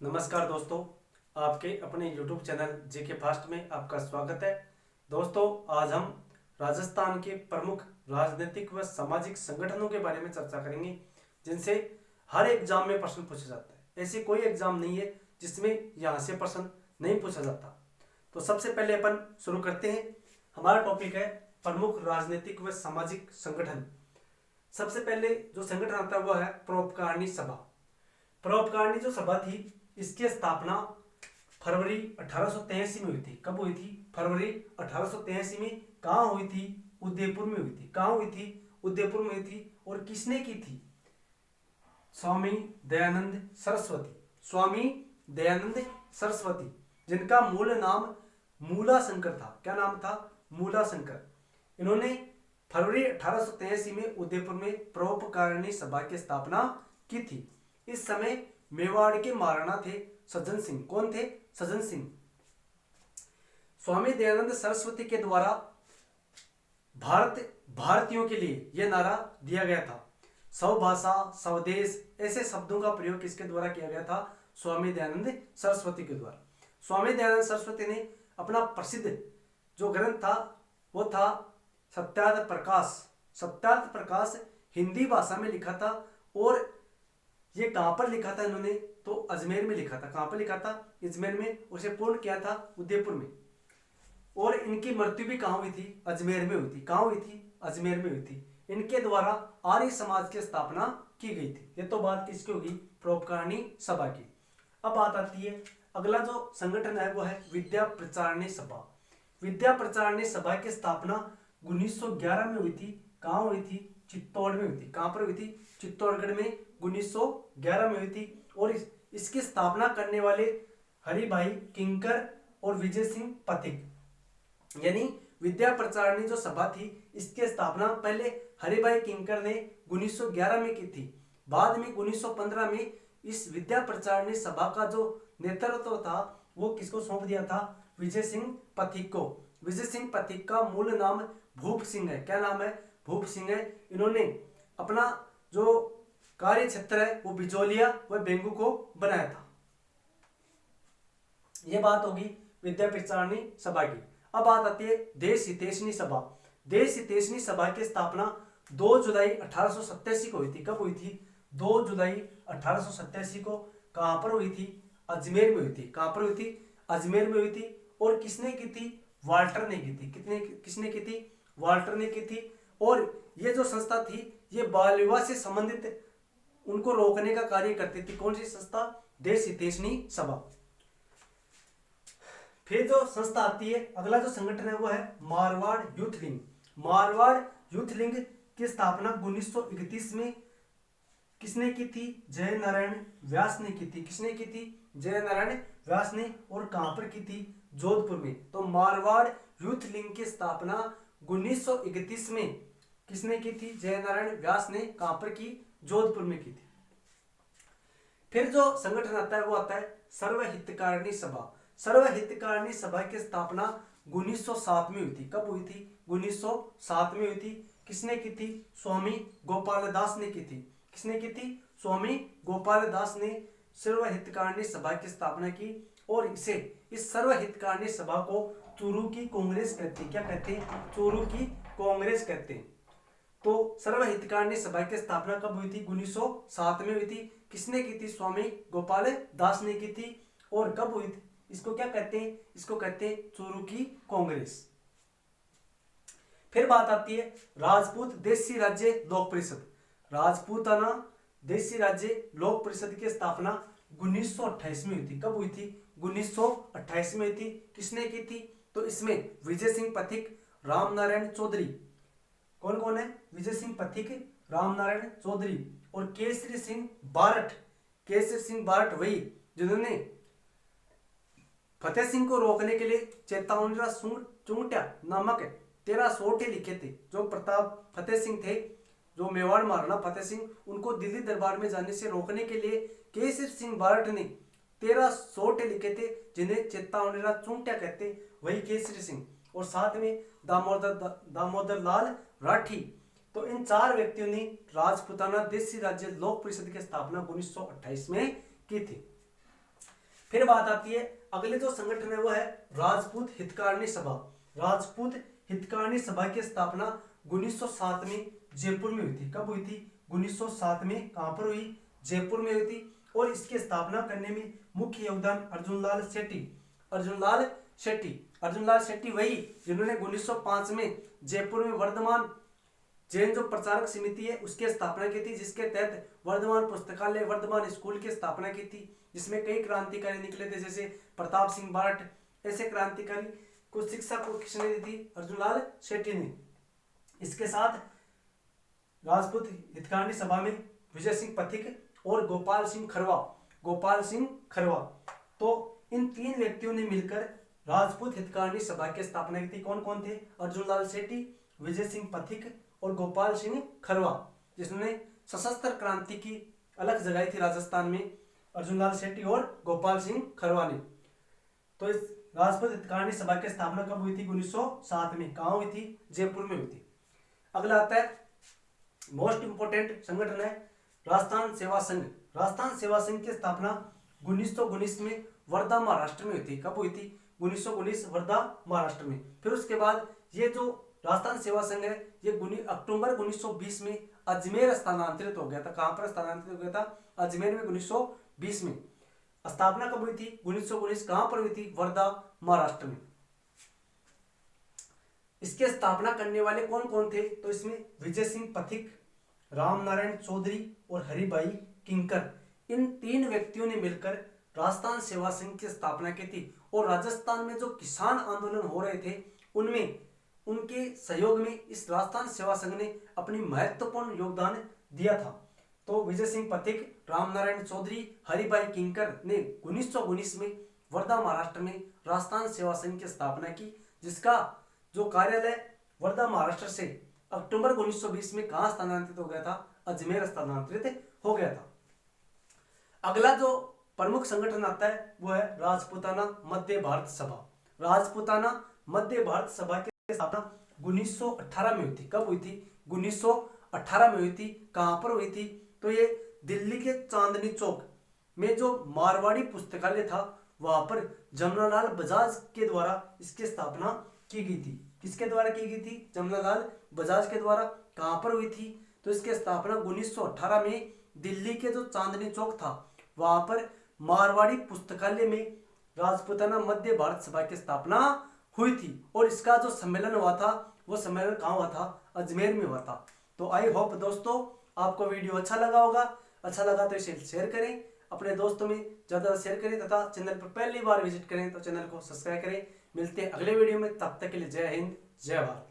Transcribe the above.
नमस्कार दोस्तों, आपके अपने YouTube चैनल जीके फास्ट में आपका स्वागत है। दोस्तों, आज हम राजस्थान के प्रमुख राजनीतिक व सामाजिक संगठनों के बारे में चर्चा करेंगे जिनसे हर एग्जाम में प्रश्न पूछा जाता है। ऐसे कोई एग्जाम नहीं है जिसमें यहाँ से प्रश्न नहीं पूछा जाता। तो सबसे पहले अपन शुरू करते हैं। हमारा टॉपिक है प्रमुख राजनीतिक व सामाजिक संगठन। सबसे पहले जो संगठन आता है वह है परोपकारिणी सभा। परोपकारिणी जो सभा थी, इसकी स्थापना फरवरी 1883 में हुई थी। कब हुई थी? फरवरी 1883 में। कहाँ हुई थी? उदयपुर में हुई थी। कहाँ हुई थी? उदयपुर में हुई थी। और किसने की थी? स्वामी दयानंद सरस्वती। स्वामी दयानंद सरस्वती, जिनका मूल नाम मूला शंकर था। क्या नाम था? मूला शंकर। इन्होंने फरवरी 1883 में उदयपुर में परोपकारिणी सभा की स्थापना की थी। इस समय मेवाड़ के महाराणा थे सज्जन सिंह। कौन थे? सज्जन सिंह। स्वामी दयानंद सरस्वती के द्वारा भारतीयों के लिए यह नारा दिया गया था। स्वभाषा स्वदेश, ऐसे शब्दों का प्रयोग किसके द्वारा किया गया था? स्वामी दयानंद सरस्वती के द्वारा। स्वामी दयानंद सरस्वती ने अपना प्रसिद्ध जो ग्रंथ था वो था सत्यार्थ प्रकाश। सत्यार्थ प्रकाश हिंदी भाषा में लिखा था। और ये कहां पर लिखा था इन्होंने? तो अजमेर में लिखा था। कहां पर लिखा था? अजमेर में। उसे पूर्ण किया था उदयपुर में। और इनकी मृत्यु भी कहां हुई थी? अजमेर में हुई थी। कहां हुई थी? अजमेर में हुई थी। इनके द्वारा आर्य समाज की स्थापना की गई थी। ये तो बात किसकी होगी? परोपकारिणी सभा की। अब बात आती है, अगला जो संगठन है वो है विद्या प्रचारिणी सभा। विद्या प्रचारिणी सभा की स्थापना 1911 में हुई थी। कहां हुई थी? चित्तौड़ में हुई थी। कहां पर हुई थी? चित्तौड़गढ़ में 1911 में हुई थी। और इसकी स्थापना करने वाले हरिभाई किंकर और विजय सिंह पथिक, यानी विद्या प्रचारिणी जो सभा थी इसकी स्थापना पहले हरिभाई किंकर ने 1911 में की थी। बाद में 1915 में इस विद्या प्रचारिणी सभा का जो नेतृत्व था वो किसको सौंप दिया था? विजय सिंह पथिक को। विजय सिंह पथिक का मूल नाम भूप सिंह है। क्या नाम है? भूप सिंह है। इन्होंने अपना जो कार्य क्षेत्र है वो बिजोलिया व बेंगू को बनाया था। यह बात होगी विद्या प्रचारिणी सभा की। अब बात आती है देश हितैषणी सभा। देश हितैषणी सभा की स्थापना 2 जुलाई 1887 को हुई थी। कब हुई थी? 2 जुलाई 1887 को। कहां पर हुई थी? अजमेर में हुई थी। कहां पर हुई थी? अजमेर में हुई थी। और किसने की थी? वाल्टर ने की थी। किसने की थी? वाल्टर ने की थी। और ये जो संस्था थी ये बाल विवाह से संबंधित उनको रोकने का कार्य करती थी। कौन सी संस्था? देश हितैषणी सभा। फिर जो संस्था आती है, अगला जो संगठन है वो है Marwar youth league. Marwar youth league की स्थापना 1931 में किसने की थी? जय नारायण व्यास ने की थी। किसने की थी? जय नारायण व्यास ने। और कहां पर की थी? जोधपुर में। तो मारवाड़ यूथ लीग की स्थापना 1931 में किसने की थी? जय नारायण व्यास ने। कहां पर की? जोधपुर में की थी। फिर जो संगठन आता है वो आता है सर्वहितकारिणी सभा। सर्वहितकारिणी सभा की स्थापना 1907 में हुई थी। कब हुई थी? 1907 में हुई थी। किसने की थी? स्वामी गोपाल दास ने की थी। किसने की थी? स्वामी गोपाल दास ने सर्वहितकारिणी सभा की स्थापना की। और इस सर्वहितकारिणी सभा को चूरू की कांग्रेस कहते हैं। क्या कहते हैं? चूरू की कांग्रेस कहते हैं। तो सर्वहितकारिणी सभा की स्थापना कब हुई थी? 1907 में हुई थी। किसने की थी? स्वामी गोपाल दास ने की थी। और कब हुई थी? इसको क्या कहते हैं? इसको कहते हैं चूरू की कांग्रेस। फिर बात आती है राजपूत देशी राज्य लोक परिषद। राजपूताना देशी राज्य लोक परिषद की स्थापना 1928 में हुई थी। कब हुई थी? 1928 में हुई थी। किसने की थी? तो इसमें विजय सिंह पथिक, रामनारायण चौधरी। कौन कौन है? विजय सिंह पथिक, रामनारायण चौधरी और केसरी सिंह बारठ। केसरी सिंह बारठ वही जिन्होंने फतेह सिंह को रोकने के लिए चेतावनी चुंगट्या नामक 13 सोटे लिखे थे। जो प्रताप फतेह सिंह थे, जो मेवाड़ महाराणा फतेह सिंह, उनको दिल्ली दरबार में जाने से रोकने के लिए केसरी सिंह बारठ ने 13 सोटे लिखे थे जिन्हें चेतावनी चुंगट्या कहते। वही केसरी सिंह और साथ में दामोदर लाल राठी। तो इन 4 व्यक्तियों ने राजपूताना देशी राज्य लोक परिषद की स्थापना 1928 में की थी। फिर बात आती है अगले जो संगठन है वो है राजपूत हितकारिणी सभा। राजपूत हितकारिणी सभा की स्थापना 1907 में जयपुर में हुई थी। कब हुई थी? 1907 में। कहां पर हुई? जयपुर में हुई थी। और इसकी स्थापना करने में मुख्य योगदान अर्जुनलाल शेट्टी। अर्जुनलाल शेट्टी, अर्जुनलाल शेट्टी वही जिन्होंने 1905 में जयपुर में वर्धमान जैन जो प्रचारक समिति है उसकी स्थापना की थी, जिसके तहत वर्धमान पुस्तकालय, वर्धमान स्कूल की स्थापना की थी, जिसमें कई क्रांतिकारी निकले थे, जैसे प्रताप सिंह बारट। ऐसे क्रांतिकारी को शिक्षा को किसने दी थी? अर्जुनलाल शेट्टी ने। इसके साथ राजपूत हितकारिणी सभा में विजय सिंह पथिक और गोपाल सिंह खरवा, गोपाल सिंह खरवा, तो इन तीन व्यक्तियों ने मिलकर राजपूत हितकारिणी सभा की स्थापना की थी। कौन कौन थे? अर्जुनलाल शेट्टी, विजय सिंह पथिक और गोपाल सिंह खरवा, जिन्होंने सशस्त्र क्रांति की अलग जगाई थी राजस्थान में, अर्जुनलाल शेट्टी और गोपाल सिंह खरवा ने। तो इस राजपूत हितकारिणी सभा की स्थापना कब हुई थी? 1907 में। कहां हुई थी? जयपुर में हुई थी। अगला आता है मोस्ट इंपोर्टेंट संगठन है राजस्थान सेवा संघ। राजस्थान सेवा संघ की स्थापना 1919 में वर्धा महाराष्ट्र में हुई थी। कब हुई थी? 1919 वर्धा महाराष्ट्र में। फिर उसके बाद ये जो राजस्थान सेवा संघ है ये अक्टूबर 1920 में अजमेर स्थानांतरित हो गया था। कहां पर स्थानांतरित हो गया था? अजमेर में 1920 में। स्थापना कब हुई थी? 1919। कहां पर हुई थी? वर्धा महाराष्ट्र में। इसके स्थापना करने वाले कौन कौन थे? तो इसमें विजय सिंह पथिक, राम नारायण चौधरी और हरिभाई किंकर, इन तीन व्यक्तियों ने मिलकर राजस्थान सेवा संघ की स्थापना की थी। और राजस्थान में जो किसान आंदोलन हो रहे थे उनमें उनके सहयोग में इस राजस्थान सेवा संघ ने अपनी महत्वपूर्ण योगदान दिया था। तो विजय सिंह पथिक, राम नारायण चौधरी, हरिभाई किंकर ने 1919 में वर्धा महाराष्ट्र में राजस्थान सेवा संघ की स्थापना की, जिसका जो कार्यालय वर्धा महाराष्ट्र से अक्टूबर 1920 में कहां स्थानांतरित हो गया था? अजमेर स्थानांतरित हो गया था। अगला जो प्रमुख संगठन आता है वो है राजपूताना मध्य भारत सभा। राजपूताना मध्य भारत सभा की स्थापना 1918 में हुई थी। कब हुई थी? 1918 में हुई थी। कहां पर हुई थी? तो ये दिल्ली के चांदनी चौक में जो मारवाड़ी पुस्तकालय था वहां पर जमनालाल बजाज के द्वारा इसकी स्थापना की गई थी। किसके द्वारा की गई थी? जमनालाल बजाज के द्वारा। कहां पर हुई थी? तो इसकी स्थापना 1918 में दिल्ली के जो चांदनी चौक था वहां पर मारवाड़ी पुस्तकालय में राजपूताना मध्य भारत सभा की स्थापना हुई थी। और इसका जो सम्मेलन हुआ था वो सम्मेलन कहाँ हुआ था? अजमेर में हुआ था। तो आई होप दोस्तों आपको वीडियो अच्छा लगा होगा। अच्छा लगा तो इसे शेयर करें, अपने दोस्तों में ज़्यादा शेयर करें तथा चैनल पर पहली बार विजिट करें तो चैनल को सब्सक्राइब करें। मिलते हैं अगले वीडियो में, तब तक के लिए जय हिंद, जय भारत।